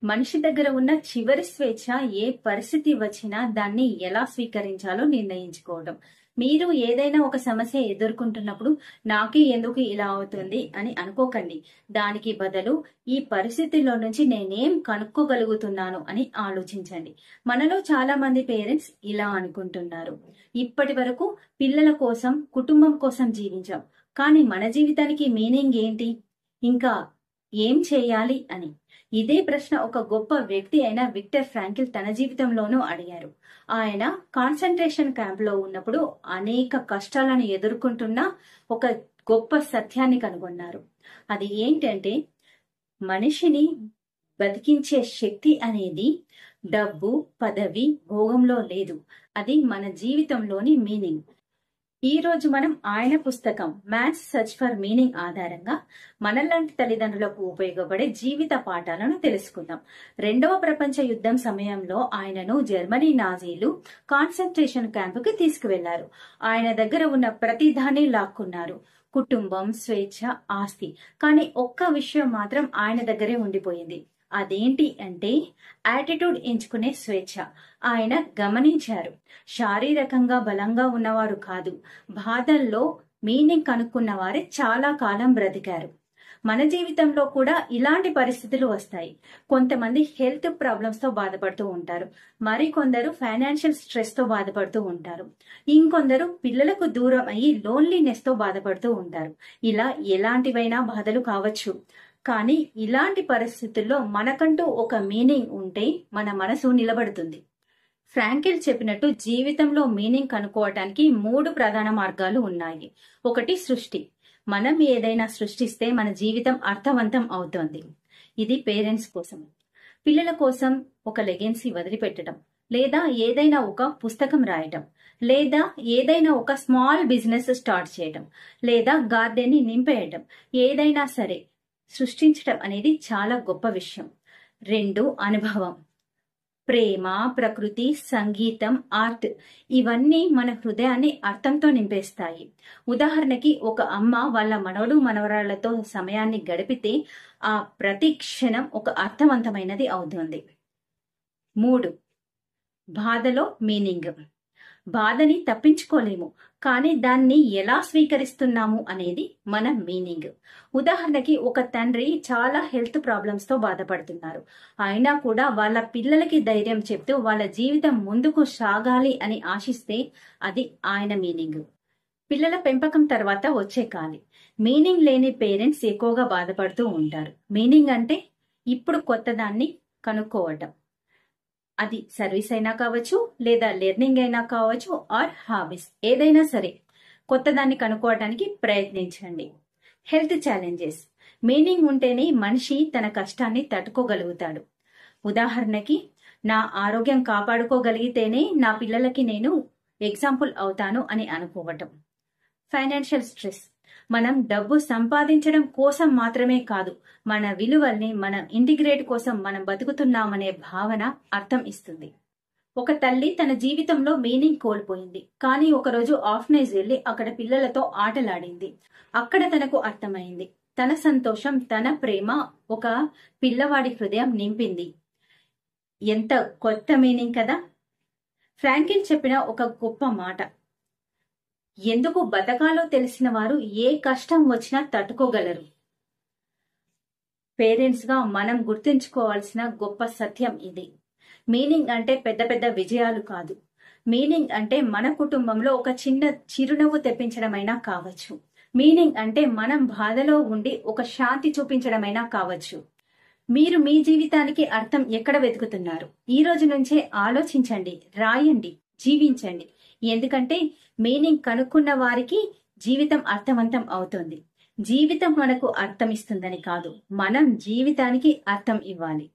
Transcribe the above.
మనిషి దగ్గర ఉన్న చివరి స్వేచ్ఛ ఏ పరిస్థితి వచ్చినా దాన్ని ఎలా స్వీకరించాలో నిర్ణయించుకోవడం. మీరు ఏదైనా ఒక సమస్య ఎదుర్కొంటున్నప్పుడు నాకే ఎందుకు ఇలా అవుతుంది అని అనుకోకండి. దానికి బదులు ఈ పరిస్థితిలో నుంచి నేనేం కనుక్కోగలుగుతున్నాను అని ఆలోచించండి. మనలో చాలా మంది పేరెంట్స్ ఇలా అనుకుంటున్నారు, ఇప్పటి వరకు పిల్లల కోసం, కుటుంబం కోసం జీవించాం, కానీ మన జీవితానికి మీనింగ్ ఏంటి, ఇంకా ఏం చేయాలి అని. ఇదే ప్రశ్న ఒక గొప్ప వ్యక్తి అయిన విక్టర్ ఫ్రాంకిల్ తన జీవితంలోనూ అడిగారు. ఆయన కాన్సంట్రేషన్ క్యాంప్ లో ఉన్నప్పుడు అనేక కష్టాలను ఎదుర్కొంటున్న ఒక గొప్ప సత్యాన్ని కనుగొన్నారు. అది ఏంటంటే, మనిషిని బతికించే శక్తి అనేది డబ్బు, పదవి, భోగంలో లేదు. అది మన జీవితంలోని మీనింగ్. ఈ రోజు మనం ఆయన పుస్తకం మ్యాన్స్ సర్చ్ ఫర్ మీనింగ్ ఆధారంగా మనలాంటి తల్లిదండ్రులకు ఉపయోగపడే జీవిత పాఠాలను తెలుసుకుందాం. 2వ ప్రపంచ యుద్ధం సమయంలో ఆయనను జర్మనీ నాజీలు కాన్సంట్రేషన్ క్యాంపుకి తీసుకువెళ్లారు. ఆయన దగ్గర ఉన్న ప్రతిదాన్ని లాక్కున్నారు, కుటుంబం, స్వేచ్ఛ, ఆస్తి. కానీ ఒక్క విషయం మాత్రం ఆయన దగ్గరే ఉండిపోయింది. అదేంటి అంటే యాటిట్యూడ్ ఎంచుకునే స్వేచ్ఛ. ఆయన గమనించారు, శారీరకంగా బలంగా ఉన్నవారు కాదు, బాధల్లో మీనింగ్ కనుక్కున్న వారే చాలా కాలం బ్రతికారు. మన జీవితంలో కూడా ఇలాంటి పరిస్థితులు వస్తాయి. కొంతమంది హెల్త్ ప్రాబ్లమ్స్ తో బాధపడుతూ ఉంటారు, మరికొందరు ఫైనాన్షియల్ స్ట్రెస్ తో బాధపడుతూ ఉంటారు, ఇంకొందరు పిల్లలకు దూరం అయ్యి లోన్లీనెస్ తో బాధపడుతూ ఉంటారు. ఇలా ఎలాంటివైనా బాధలు కావచ్చు. కానీ ఇలాంటి పరిస్థితుల్లో మనకంటూ ఒక మీనింగ్ ఉంటే మన మనసు నిలబడుతుంది. ఫ్రాంకిల్ చెప్పినట్టు జీవితంలో మీనింగ్ కనుక్కోవటానికి 3 ప్రధాన మార్గాలు ఉన్నాయి. ఒకటి, సృష్టి. మనం ఏదైనా సృష్టిస్తే మన జీవితం అర్థవంతం అవుతోంది. ఇది పేరెంట్స్ కోసం. పిల్లల కోసం ఒక లెగెన్సీ వదిలిపెట్టడం, లేదా ఏదైనా ఒక పుస్తకం రాయటం, లేదా ఏదైనా ఒక స్మాల్ బిజినెస్ స్టార్ట్ చేయడం, లేదా గార్డెన్ ని నింపేయటం. ఏదైనా సరే సృష్టించడం అనేది చాలా గొప్ప విషయం. 2, అనుభవం. ప్రేమ, ప్రకృతి, సంగీతం, ఆర్ట్ ఇవన్నీ మన హృదయాన్ని అర్థంతో నింపేస్తాయి. ఉదాహరణకి, ఒక అమ్మ వాళ్ళ మనవడు మనవరాళ్లతో సమయాన్ని గడిపితే ఆ ప్రతి క్షణం ఒక అర్థవంతమైనది అవుతుంది. 3, బాధలో మీనింగ్. బాధని తప్పించుకోలేము, కానీ దాన్ని ఎలా స్వీకరిస్తున్నాము అనేది మన మీనింగ్. ఉదాహరణకి, ఒక తండ్రి చాలా హెల్త్ ప్రాబ్లమ్స్ తో బాధపడుతున్నారు, అయినా కూడా వాళ్ళ పిల్లలకి ధైర్యం చెప్తూ వాళ్ళ జీవితం ముందుకు సాగాలి అని ఆశిస్తే అది ఆయన మీనింగ్. పిల్లల పెంపకం తర్వాత వచ్చే ఖాళీ. మీనింగ్ లేని పేరెంట్స్ ఎక్కువగా బాధపడుతూ ఉంటారు. మీనింగ్ అంటే ఇప్పుడు కొత్త దాన్ని కనుక్కోవటం. అది సర్వీస్ అయినా కావచ్చు, లేదా లెర్నింగ్ అయినా కావచ్చు, ఆర్ హాబీస్, ఏదైనా సరే కొత్త దాన్ని కనుక్కోవడానికి ప్రయత్నించండి. Health challenges. మీనింగ్ ఉంటేనే మనిషి తన కష్టాన్ని తట్టుకోగలుగుతాడు. ఉదాహరణకి, నా ఆరోగ్యం కాపాడుకోగలిగితేనే నా పిల్లలకి నేను ఎగ్జాంపుల్ అవుతాను అని అనుకోవటం. Financial stress. మనం డబ్బు సంపాదించడం కోసం మాత్రమే కాదు, మన విలువల్ని, మన ఇంటిగ్రేట్ కోసం మనం బతుకుతున్నామనే భావన అర్థం ఇస్తుంది. ఒక తల్లి తన జీవితంలో మీనింగ్ కోల్పోయింది, కానీ ఒకరోజు ఆర్ఫనేజ్ వెళ్లి అక్కడ పిల్లలతో ఆటలాడింది. అక్కడ తనకు అర్థమైంది, తన సంతోషం, తన ప్రేమ ఒక పిల్లవాడి హృదయం నింపింది. ఎంత కొత్త మీనింగ్ కదా. ఫ్రాంకిల్ చెప్పిన ఒక గొప్ప మాట, ఎందుకు బతకాలో తెలిసిన వారు ఏ కష్టం వచ్చినా తట్టుకోగలరు. పేరెంట్స్ గా మనం గుర్తుంచుకోవాల్సిన గొప్ప సత్యం ఇది. మీనింగ్ అంటే పెద్ద పెద్ద విజయాలు కాదు. మీనింగ్ అంటే మన కుటుంబంలో ఒక చిన్న చిరునవ్వు తెప్పించడమైనా కావచ్చు. మీనింగ్ అంటే మనం బాధలో ఉండి ఒక శాంతి చూపించడమైనా కావచ్చు. మీరు మీ జీవితానికి అర్థం ఎక్కడ వెతుకుతున్నారు? ఈ రోజు నుంచే ఆలోచించండి, రాయండి, జీవించండి. ఎందుకంటే మీనింగ్ కనుక్కున్న వారికి జీవితం అర్థవంతం అవుతుంది. జీవితం మనకు అర్థం ఇస్తుందని కాదు, మనం జీవితానికి అర్థం ఇవ్వాలి.